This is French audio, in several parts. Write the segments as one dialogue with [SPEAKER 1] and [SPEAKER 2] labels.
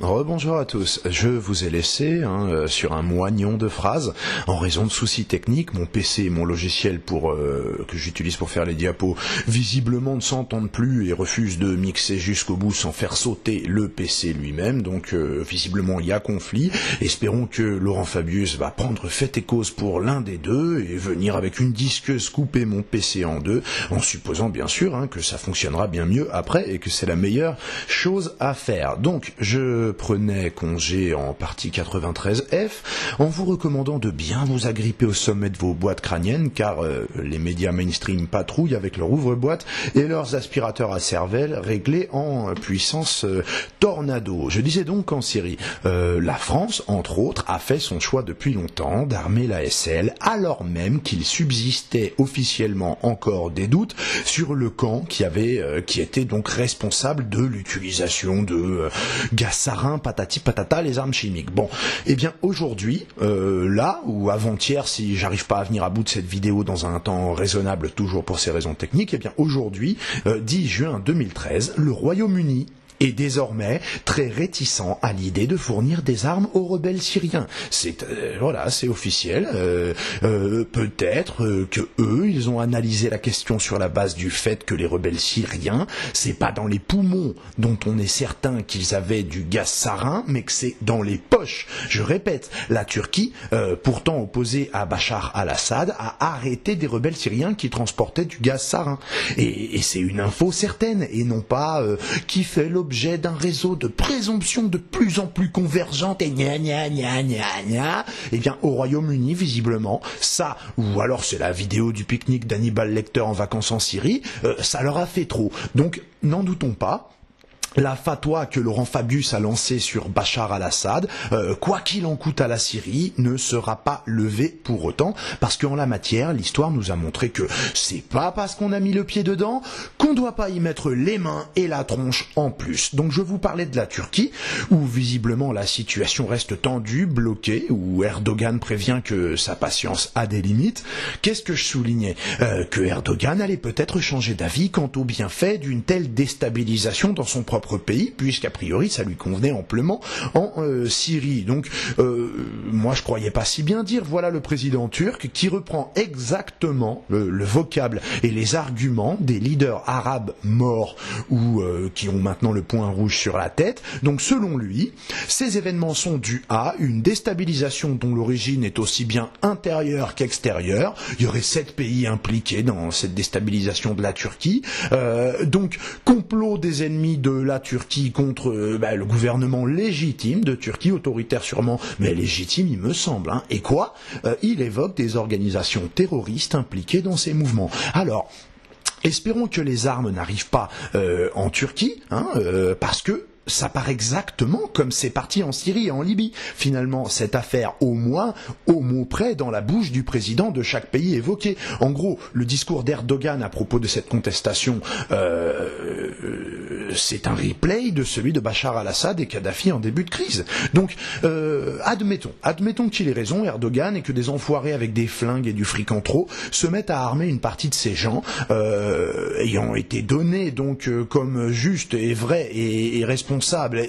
[SPEAKER 1] Rebonjour à tous. Je vous ai laissé sur un moignon de phrases. En raison de soucis techniques, mon PC et mon logiciel que j'utilise pour faire les diapos visiblement ne s'entendent plus et refusent de mixer jusqu'au bout sans faire sauter le PC lui-même. Donc visiblement il y a conflit. Espérons que Laurent Fabius va prendre fait et cause pour l'un des deux et venir avec une disqueuse couper mon PC en deux, en supposant bien sûr que ça fonctionnera bien mieux après et que c'est la meilleure chose à faire. Donc je prenais congé en partie 93F en vous recommandant de bien vous agripper au sommet de vos boîtes crâniennes car les médias mainstream patrouillent avec leur ouvre-boîte et leurs aspirateurs à cervelle réglés en puissance tornado. Je disais donc qu'en Syrie, la France, entre autres, a fait son choix depuis longtemps d'armer la SL alors même qu'il subsistait officiellement encore des doutes sur le camp qui était donc responsable de l'utilisation de gaz sarin, patati patata, les armes chimiques. Bon, eh bien aujourd'hui, là, ou avant-hier, si j'arrive pas à venir à bout de cette vidéo dans un temps raisonnable, toujours pour ces raisons techniques, eh bien aujourd'hui, 10 juin 2013, le Royaume-Uni est désormais très réticent à l'idée de fournir des armes aux rebelles syriens. C'est officiel. Peut-être que eux, ils ont analysé la question sur la base du fait que les rebelles syriens, c'est pas dans les poumons dont on est certain qu'ils avaient du gaz sarin, mais que c'est dans les poches. Je répète, la Turquie, pourtant opposée à Bachar al-Assad, a arrêté des rebelles syriens qui transportaient du gaz sarin. Et c'est une info certaine, et non pas qui fait l'objet d'un réseau de présomptions de plus en plus convergentes et gna gna gna gna gna. Eh bien, au Royaume-Uni, visiblement, ça, ou alors c'est la vidéo du pique-nique d'Hannibal Lecter en vacances en Syrie, ça leur a fait trop. Donc, n'en doutons pas. La fatwa que Laurent Fabius a lancée sur Bachar al-Assad, quoi qu'il en coûte à la Syrie, ne sera pas levée pour autant, parce qu'en la matière, l'histoire nous a montré que c'est pas parce qu'on a mis le pied dedans qu'on doit pas y mettre les mains et la tronche en plus. Donc je vous parlais de la Turquie, où visiblement la situation reste tendue, bloquée, où Erdogan prévient que sa patience a des limites. Qu'est-ce que je soulignais ? Que Erdogan allait peut-être changer d'avis quant au bienfait d'une telle déstabilisation dans son propre pays, puisqu'a priori ça lui convenait amplement en Syrie. Donc moi je croyais pas si bien dire. Voilà le président turc qui reprend exactement le vocable et les arguments des leaders arabes morts ou qui ont maintenant le point rouge sur la tête. Donc selon lui, ces événements sont dus à une déstabilisation dont l'origine est aussi bien intérieure qu'extérieure. Il y aurait 7 pays impliqués dans cette déstabilisation de la Turquie. Donc complot des ennemis de la Turquie contre le gouvernement légitime de Turquie, autoritaire sûrement, mais légitime il me semble. Et quoi ? Il évoque des organisations terroristes impliquées dans ces mouvements. Alors, espérons que les armes n'arrivent pas en Turquie, parce que ça part exactement comme c'est parti en Syrie et en Libye. Finalement, cette affaire, au moins, au mot près, dans la bouche du président de chaque pays évoqué. En gros, le discours d'Erdogan à propos de cette contestation, c'est un replay de celui de Bachar al-Assad et Kadhafi en début de crise. Donc, admettons qu'il ait raison, Erdogan, et que des enfoirés avec des flingues et du fric en trop se mettent à armer une partie de ces gens, ayant été donnés donc comme juste et vrai et responsable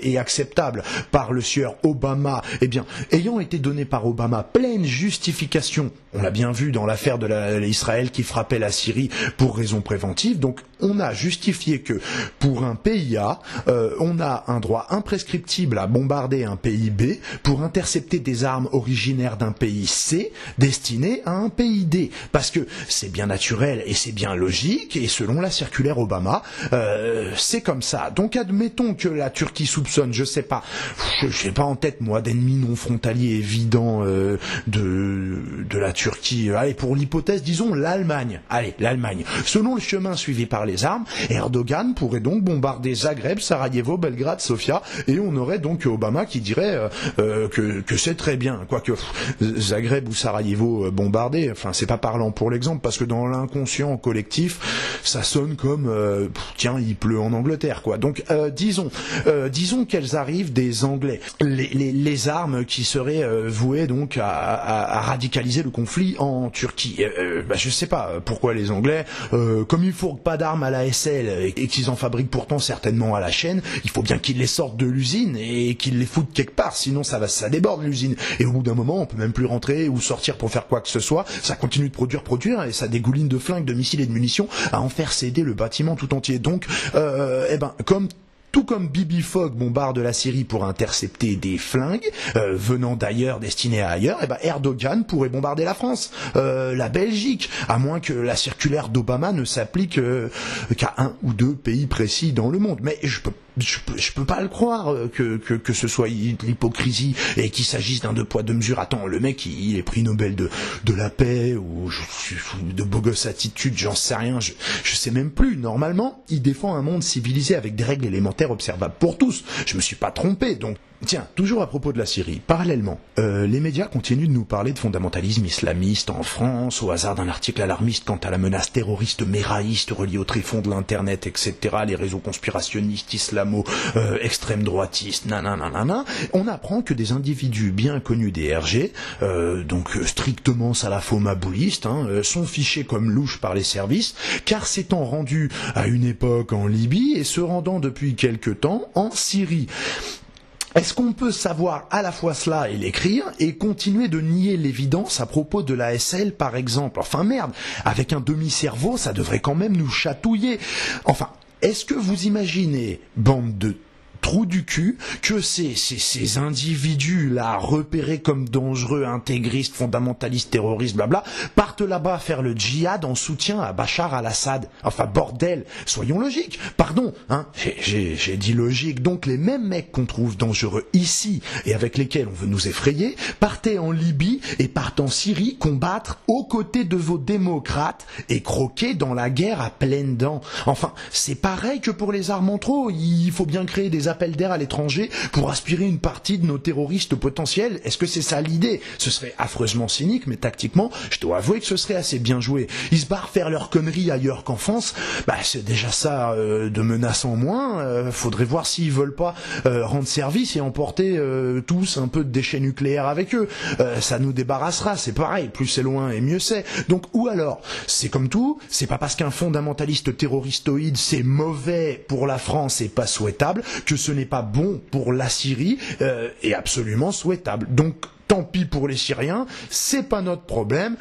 [SPEAKER 1] et acceptable par le sieur Obama, eh bien, ayant été donné par Obama pleine justification, on l'a bien vu dans l'affaire de l'Israël qui frappait la Syrie pour raison préventive, donc on a justifié que pour un pays A, on a un droit imprescriptible à bombarder un pays B pour intercepter des armes originaires d'un pays C destinées à un pays D, parce que c'est bien naturel et c'est bien logique, et selon la circulaire Obama, c'est comme ça. Donc admettons que la Turquie soupçonne, je sais pas en tête moi d'ennemis non frontaliers évidents de la Turquie. Allez, pour l'hypothèse, disons l'Allemagne. Allez, l'Allemagne. Selon le chemin suivi par les armes, Erdogan pourrait donc bombarder Zagreb, Sarajevo, Belgrade, Sofia, et on aurait donc Obama qui dirait que c'est très bien. Quoique Zagreb ou Sarajevo bombardé, enfin c'est pas parlant pour l'exemple, parce que dans l'inconscient collectif, ça sonne comme tiens, il pleut en Angleterre, quoi. Donc disons, Disons qu'elles arrivent des Anglais, les armes qui seraient vouées donc à radicaliser le conflit en Turquie. Je sais pas pourquoi les Anglais, comme ils fourguent pas d'armes à la SL et qu'ils en fabriquent pourtant certainement à la chaîne, il faut bien qu'ils les sortent de l'usine et qu'ils les foutent quelque part, sinon ça déborde l'usine. Et au bout d'un moment, on peut même plus rentrer ou sortir pour faire quoi que ce soit. Ça continue de produire et ça dégouline de flingues, de missiles et de munitions à en faire céder le bâtiment tout entier. Donc, tout comme Bibi Fogg bombarde la Syrie pour intercepter des flingues venant d'ailleurs, destinés à ailleurs, Erdogan pourrait bombarder la France, la Belgique, à moins que la circulaire d'Obama ne s'applique qu'à un ou deux pays précis dans le monde. Mais je peux pas le croire que ce soit l'hypocrisie et qu'il s'agisse d'un deux poids deux mesures. Attends, le mec il est prix Nobel de la paix ou de beau gosse attitude, j'en sais rien, je sais même plus. Normalement, il défend un monde civilisé avec des règles élémentaires observables pour tous. Je me suis pas trompé, donc. Tiens, toujours à propos de la Syrie, parallèlement, les médias continuent de nous parler de fondamentalisme islamiste en France, au hasard d'un article alarmiste quant à la menace terroriste méraïste reliée au tréfonds de l'internet, etc., les réseaux conspirationnistes, extrême droitistes, nanana. On apprend que des individus bien connus des RG, donc strictement salafo-maboulistes, sont fichés comme louches par les services, car s'étant rendus à une époque en Libye et se rendant depuis quelque temps en Syrie. Est-ce qu'on peut savoir à la fois cela et l'écrire et continuer de nier l'évidence à propos de la SL par exemple? Enfin merde, avec un demi-cerveau, ça devrait quand même nous chatouiller. Enfin, est-ce que vous imaginez, bande de trous du cul, que ces individus-là, repérés comme dangereux, intégristes, fondamentalistes, terroristes, blabla, partent là-bas faire le djihad en soutien à Bachar al-Assad? Enfin, bordel, soyons logiques. Pardon, j'ai dit logique. Donc les mêmes mecs qu'on trouve dangereux ici et avec lesquels on veut nous effrayer, partaient en Libye et partent en Syrie combattre aux côtés de vos démocrates et croquer dans la guerre à pleines dents. Enfin, c'est pareil que pour les armes en trop. Il faut bien créer des appels d'air à l'étranger pour aspirer une partie de nos terroristes potentiels. Est-ce que c'est ça l'idée? Ce serait affreusement cynique, mais tactiquement, je dois avouer que ce serait assez bien joué. Ils se barrent faire leurs conneries ailleurs qu'en France. C'est déjà ça de menace en moins. Faudrait voir s'ils veulent pas rendre service et emporter tous un peu de déchets nucléaires avec eux. Ça nous débarrassera, c'est pareil. Plus c'est loin et mieux c'est. Donc, ou alors, c'est comme tout, c'est pas parce qu'un fondamentaliste terroristoïde c'est mauvais pour la France et pas souhaitable que ce n'est pas bon pour la Syrie et absolument souhaitable. Donc, tant pis pour les Syriens, c'est pas notre problème.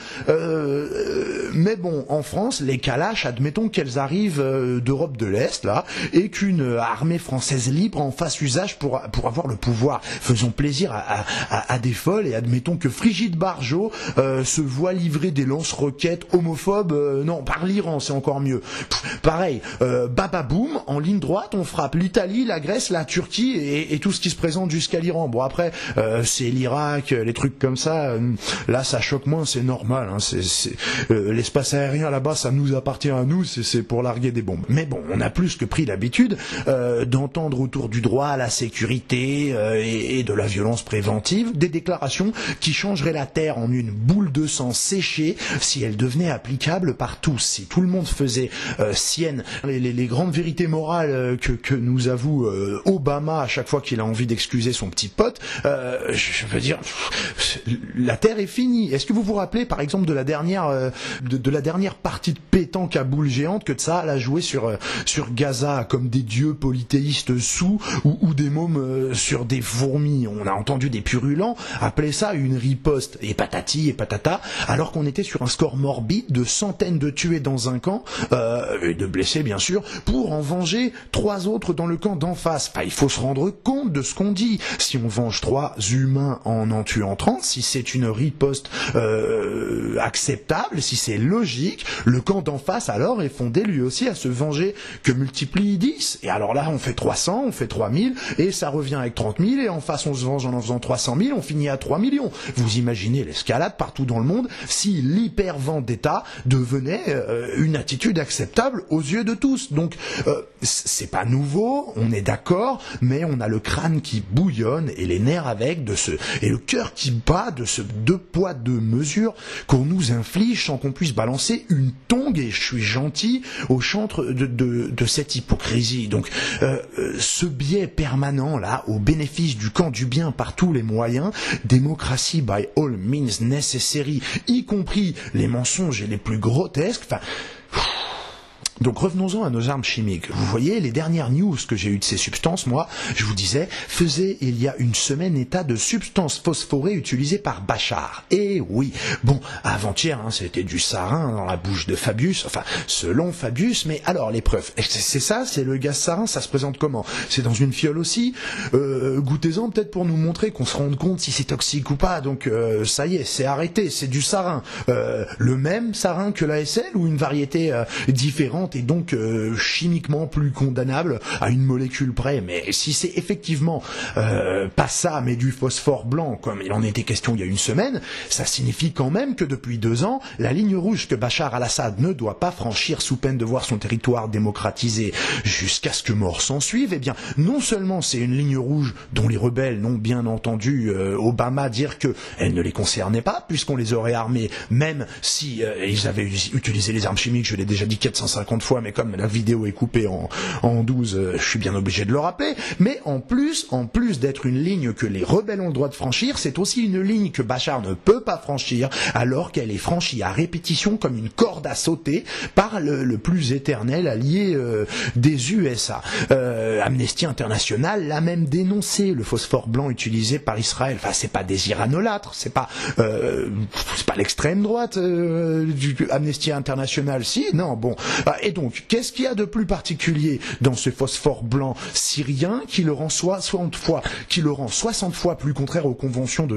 [SPEAKER 1] Mais bon, en France, les Kalash, admettons qu'elles arrivent d'Europe de l'Est, là, et qu'une armée française libre en fasse usage pour avoir le pouvoir. Faisons plaisir à des folles et admettons que Frigide Barjot se voit livrer des lance-roquettes homophobes, non, par l'Iran, c'est encore mieux. Pareil, bababoum, en ligne droite, on frappe l'Italie, la Grèce, la Turquie et tout ce qui se présente jusqu'à l'Iran. Bon, après, c'est l'Irak, les trucs comme ça, là ça choque moins, c'est normal. L'espace aérien là-bas, ça nous appartient à nous, c'est pour larguer des bombes. Mais bon, on a plus que pris l'habitude d'entendre autour du droit à la sécurité et de la violence préventive des déclarations qui changeraient la Terre en une boule de sang séchée si elles devenaient applicables par tous. Si tout le monde faisait sienne les grandes vérités morales que nous avoue Obama à chaque fois qu'il a envie d'excuser son petit pote, je veux dire, la Terre est finie. Est-ce que vous vous rappelez par exemple de la dernière partie de pétanque à boule géante que Tsahal a joué sur Gaza comme des dieux polythéistes sous ou des mômes sur des fourmis? On a entendu des purulents appeler ça une riposte et patati et patata, alors qu'on était sur un score morbide de centaines de tués dans un camp et de blessés bien sûr, pour en venger 3 autres dans le camp d'en face. Enfin, il faut se rendre compte de ce qu'on dit. Si on venge 3 humains en tuant 30, si c'est une riposte acceptable, si c'est logique, le camp d'en face alors est fondé lui aussi à se venger, que multiplie 10. Et alors là, on fait 300, on fait 3000, et ça revient avec 30 000, et en face on se venge en faisant 300 000, on finit à 3 millions. Vous imaginez l'escalade partout dans le monde si l'hyper-vendetta devenait une attitude acceptable aux yeux de tous. Donc, c'est pas nouveau, on est d'accord, mais on a le crâne qui bouillonne et les nerfs avec et le cœur qui bat de ce 2 poids 2 mesures qu'on nous inflige sans qu'on puisse balancer une tongue et je suis gentil au chantre de cette hypocrisie. Donc ce biais permanent là, au bénéfice du camp du bien par tous les moyens, démocratie by all means necessary, y compris les mensonges et les plus grotesques, enfin... Donc revenons-en à nos armes chimiques. Vous voyez, les dernières news que j'ai eues de ces substances, moi, je vous disais, faisaient il y a une semaine état de substances phosphorées utilisées par Bachar. Et oui, bon, avant-hier, c'était du sarin dans la bouche de Fabius, enfin, selon Fabius, mais alors les preuves, c'est ça, c'est le gaz sarin, ça se présente comment? C'est dans une fiole aussi, goûtez-en peut-être pour nous montrer qu'on se rende compte si c'est toxique ou pas, donc ça y est, c'est arrêté, c'est du sarin. Le même sarin que l'ASL ou une variété différente et donc chimiquement plus condamnable à une molécule près. Mais si c'est effectivement pas ça, mais du phosphore blanc, comme il en était question il y a une semaine, ça signifie quand même que depuis 2 ans, la ligne rouge que Bachar al-Assad ne doit pas franchir sous peine de voir son territoire démocratisé jusqu'à ce que mort s'en suive, eh bien, non seulement c'est une ligne rouge dont les rebelles n'ont bien entendu Obama dire qu'elle ne les concernait pas, puisqu'on les aurait armés, même si ils avaient utilisé les armes chimiques, je l'ai déjà dit 450 fois, mais comme la vidéo est coupée en 12, je suis bien obligé de le rappeler. Mais en plus d'être une ligne que les rebelles ont le droit de franchir, c'est aussi une ligne que Bachar ne peut pas franchir, alors qu'elle est franchie à répétition comme une corde à sauter par le plus éternel allié des USA. Amnesty International l'a même dénoncé, le phosphore blanc utilisé par Israël. Enfin, c'est pas des iranolâtres, c'est pas l'extrême droite du Amnesty International, si, non, bon. Et donc, qu'est-ce qu'il y a de plus particulier dans ce phosphore blanc syrien qui le rend 60 fois plus contraire aux conventions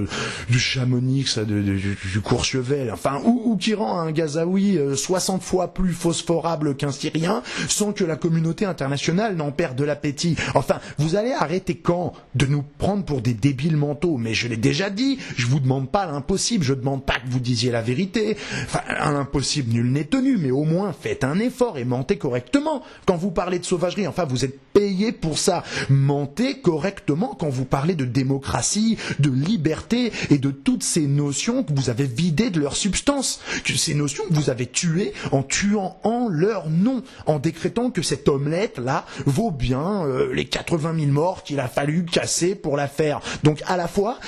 [SPEAKER 1] du Chamonix, du Courchevel, enfin, ou qui rend un Gazaoui 60 fois plus phosphorable qu'un Syrien, sans que la communauté internationale n'en perde de l'appétit. Enfin, vous allez arrêter quand de nous prendre pour des débiles mentaux? Mais je l'ai déjà dit, je vous demande pas l'impossible, je demande pas que vous disiez la vérité. Enfin, à l'impossible, nul n'est tenu, mais au moins faites un effort et mentez correctement. Quand vous parlez de sauvagerie, enfin, vous êtes payé pour ça. Mentez correctement quand vous parlez de démocratie, de liberté et de toutes ces notions que vous avez vidées de leur substance. Ces notions que vous avez tuées en tuant en leur nom, en décrétant que cette omelette-là vaut bien les 80 000 morts qu'il a fallu casser pour la faire. Donc à la fois,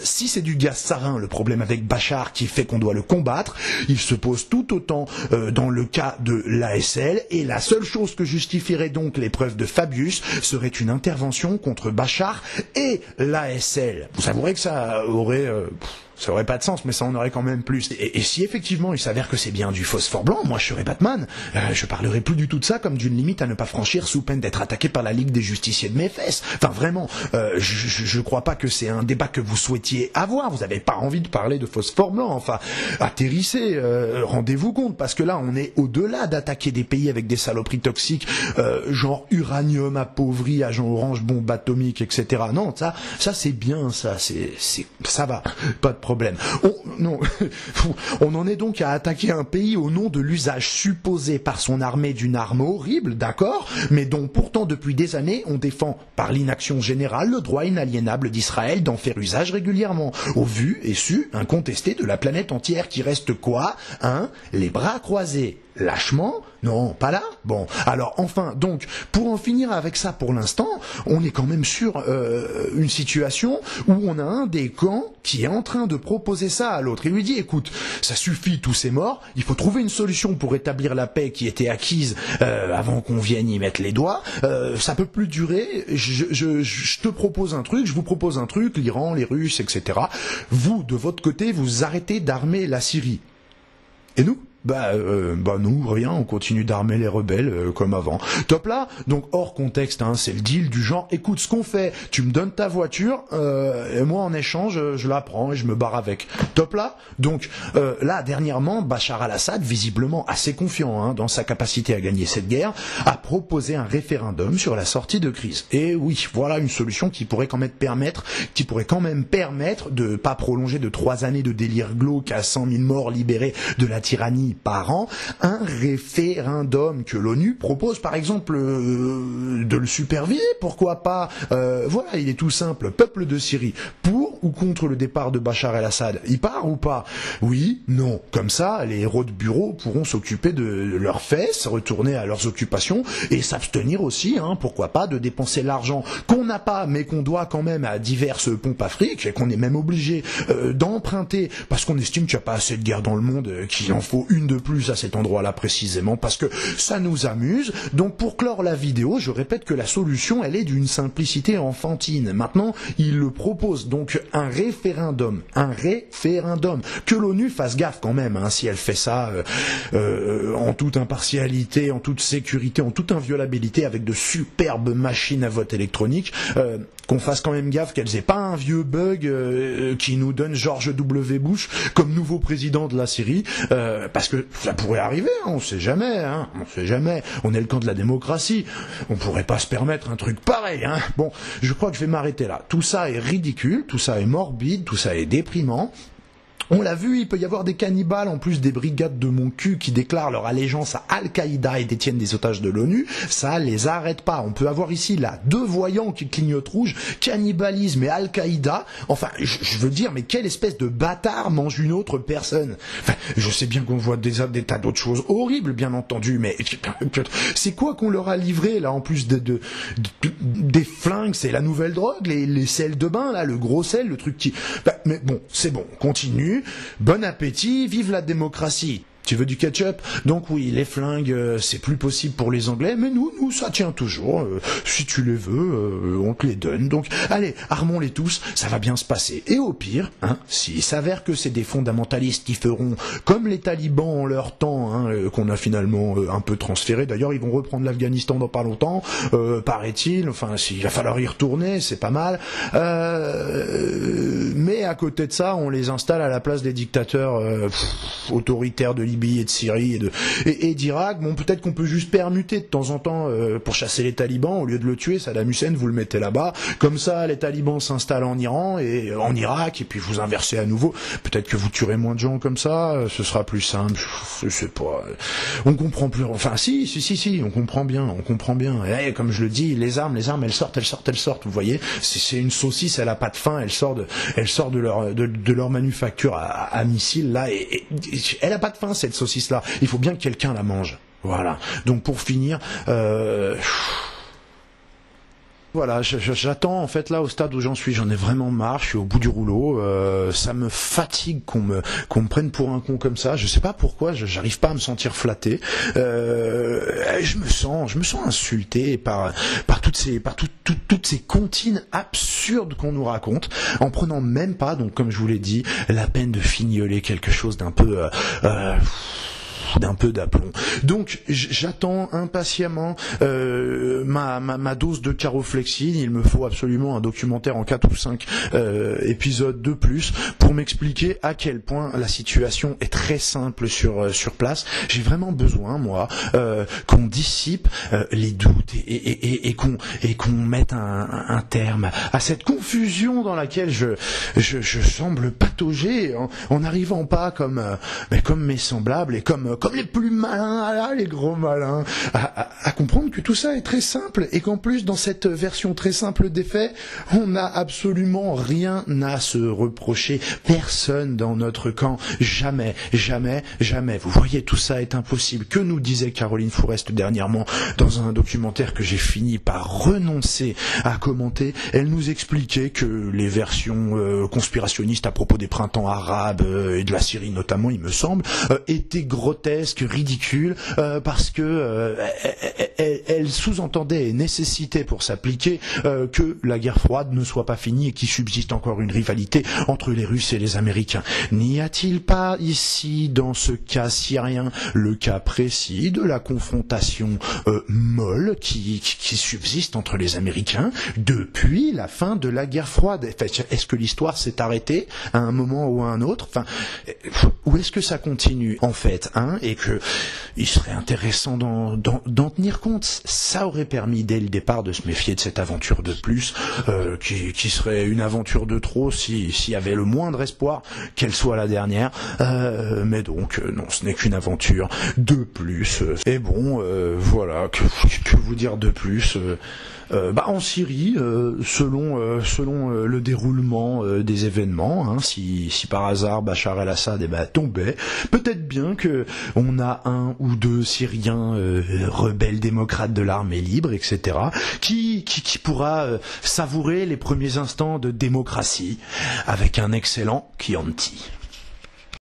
[SPEAKER 1] si c'est du gaz sarin, le problème avec Bachar qui fait qu'on doit le combattre, il se pose tout autant dans le cas de l'ASL, et la seule chose que justifierait donc l'épreuve de Fabius serait une intervention contre Bachar et l'ASL. Vous avouerez que ça aurait pas de sens, mais ça en aurait quand même plus. Et si effectivement il s'avère que c'est bien du phosphore blanc, moi je serais Batman, je parlerai plus du tout de ça comme d'une limite à ne pas franchir sous peine d'être attaqué par la Ligue des justiciers de mes fesses. Enfin vraiment, je crois pas que c'est un débat que vous souhaitiez avoir, vous avez pas envie de parler de phosphore blanc, enfin atterrissez, rendez-vous compte, parce que là on est au-delà d'attaquer des pays avec des saloperies toxiques, genre uranium appauvri, agent orange, bombe atomique, etc. Non, ça c'est bien, ça va, pas de problème. On en est donc à attaquer un pays au nom de l'usage supposé par son armée d'une arme horrible, d'accord, mais dont pourtant depuis des années on défend par l'inaction générale le droit inaliénable d'Israël d'en faire usage régulièrement, au vu et su incontesté de la planète entière qui reste quoi, les bras croisés. Lâchement? Non, pas là? Bon, alors enfin, donc, pour en finir avec ça pour l'instant, on est quand même sur une situation où on a un des camps qui est en train de proposer ça à l'autre. Il lui dit, écoute, ça suffit tous ces morts, il faut trouver une solution pour établir la paix qui était acquise avant qu'on vienne y mettre les doigts, ça peut plus durer, je te propose un truc, je vous propose un truc, l'Iran, les Russes, etc. Vous, de votre côté, vous arrêtez d'armer la Syrie. Et nous ? Nous, rien, on continue d'armer les rebelles comme avant. Top là, donc hors contexte, c'est le deal du genre, écoute, ce qu'on fait, tu me donnes ta voiture, et moi en échange, je la prends et je me barre avec. Top là, donc là, dernièrement, Bachar al-Assad, visiblement assez confiant dans sa capacité à gagner cette guerre, a proposé un référendum sur la sortie de crise. Et oui, voilà une solution qui pourrait quand même permettre de pas prolonger de 3 années de délire glauque à 100 000 morts libérés de la tyrannie par an, un référendum que l'ONU propose par exemple de le superviser, pourquoi pas, voilà, il est tout simple, peuple de Syrie, pour ou contre le départ de Bachar el-Assad? Il part ou pas? Oui, non. Comme ça, les héros de bureau pourront s'occuper de leurs fesses, retourner à leurs occupations et s'abstenir aussi, pourquoi pas, de dépenser l'argent qu'on n'a pas mais qu'on doit quand même à diverses pompes afriques et qu'on est même obligé d'emprunter parce qu'on estime qu'il n'y a pas assez de guerre dans le monde, qu'il en faut une de plus à cet endroit-là précisément parce que ça nous amuse. Donc pour clore la vidéo, je répète que la solution, elle est d'une simplicité enfantine. Maintenant, il le propose donc un référendum, que l'ONU fasse gaffe quand même, si elle fait ça en toute impartialité, en toute sécurité, en toute inviolabilité, avec de superbes machines à vote électronique, qu'on fasse quand même gaffe qu'elles aient pas un vieux bug qui nous donne George W. Bush comme nouveau président de la Syrie, parce que ça pourrait arriver, on sait jamais, on est le camp de la démocratie, on pourrait pas se permettre un truc pareil, Bon, je crois que je vais m'arrêter là. Tout ça est ridicule, tout ça est morbide, tout ça est déprimant. On l'a vu, il peut y avoir des cannibales en plus des brigades de mon cul qui déclarent leur allégeance à Al-Qaïda et détiennent des otages de l'ONU. Ça les arrête pas. On peut avoir ici là 2 voyants qui clignotent rouge, cannibalisme et Al-Qaïda. Enfin, je veux dire, mais quelle espèce de bâtard mange une autre personne? Enfin, je sais bien qu'on voit des tas d'autres choses horribles, bien entendu, mais c'est quoi qu'on leur a livré là en plus des flingues? C'est la nouvelle drogue, les sels de bain là, le gros sel, le truc qui... mais bon, c'est bon, continue. Bon appétit, vive la démocratie. Tu veux du ketchup? Donc oui, les flingues, c'est plus possible pour les Anglais, mais nous, ça tient toujours. Si tu les veux, on te les donne. Donc, allez, armons-les tous, ça va bien se passer. Et au pire, s'il s'avère que c'est des fondamentalistes qui feront comme les talibans en leur temps, qu'on a finalement un peu transféré. D'ailleurs, ils vont reprendre l'Afghanistan dans pas longtemps, paraît-il. Enfin, il va falloir y retourner, c'est pas mal. Mais à côté de ça, on les installe à la place des dictateurs autoritaires de Libye et de Syrie et d'Irak. Bon, peut-être qu'on peut juste permuter de temps en temps pour chasser les talibans. Au lieu de le tuer, Saddam Hussein, vous le mettez là-bas. Comme ça, les talibans s'installent en Iran et en Irak, et puis vous inversez à nouveau. Peut-être que vous tuerez moins de gens comme ça, ce sera plus simple. Je sais pas. On comprend plus. Enfin, si, on comprend bien. Et comme je le dis, les armes, elles sortent. Vous voyez, c'est une saucisse, elle a pas de fin. Elle sort de leur manufacture à missiles là, et elle a pas de fin, cette saucisse-là. Il faut bien que quelqu'un la mange. Voilà. Donc pour finir, voilà, j'attends en fait là au stade où j'en suis, j'en ai vraiment marre, je suis au bout du rouleau, ça me fatigue qu'on me prenne pour un con comme ça, je sais pas pourquoi, j'arrive pas à me sentir flatté, je me sens insulté par toutes ces comptines absurdes qu'on nous raconte, en prenant même pas, donc comme je vous l'ai dit, la peine de fignoler quelque chose d'un peu d'aplomb. Donc j'attends impatiemment ma dose de caroflexine. Il me faut absolument un documentaire en 4 ou 5 épisodes de plus pour m'expliquer à quel point la situation est très simple sur place. J'ai vraiment besoin, moi, qu'on dissipe les doutes et qu'on mette un terme à cette confusion dans laquelle je semble patauger en n'arrivant pas comme mes semblables et comme les plus malins, les gros malins, à comprendre que tout ça est très simple et qu'en plus, dans cette version très simple des faits, on n'a absolument rien à se reprocher. Personne dans notre camp. Jamais. Vous voyez, tout ça est impossible. Que nous disait Caroline Fourest dernièrement dans un documentaire que j'ai fini par renoncer à commenter? Elle nous expliquait que les versions conspirationnistes à propos des printemps arabes et de la Syrie notamment, il me semble, étaient grotesques, ridicule, parce que elle sous-entendait et nécessitait pour s'appliquer que la guerre froide ne soit pas finie et qu'il subsiste encore une rivalité entre les Russes et les Américains. N'y a-t-il pas ici, dans ce cas syrien, le cas précis de la confrontation molle qui subsiste entre les Américains depuis la fin de la guerre froide? Est-ce que l'histoire s'est arrêtée à un moment ou à un autre? Enfin, où est-ce que ça continue en fait, hein, et que il serait intéressant d'en tenir compte. Ça aurait permis dès le départ de se méfier de cette aventure de plus, qui serait une aventure de trop s'il y avait le moindre espoir qu'elle soit la dernière. Mais donc non, ce n'est qu'une aventure de plus. Et bon, voilà, que vous dire de plus. En Syrie, selon le déroulement des événements, hein, si par hasard Bachar el-Assad tombait, peut-être bien que on a un ou deux Syriens rebelles démocrates de l'armée libre, etc., qui pourra savourer les premiers instants de démocratie avec un excellent Chianti.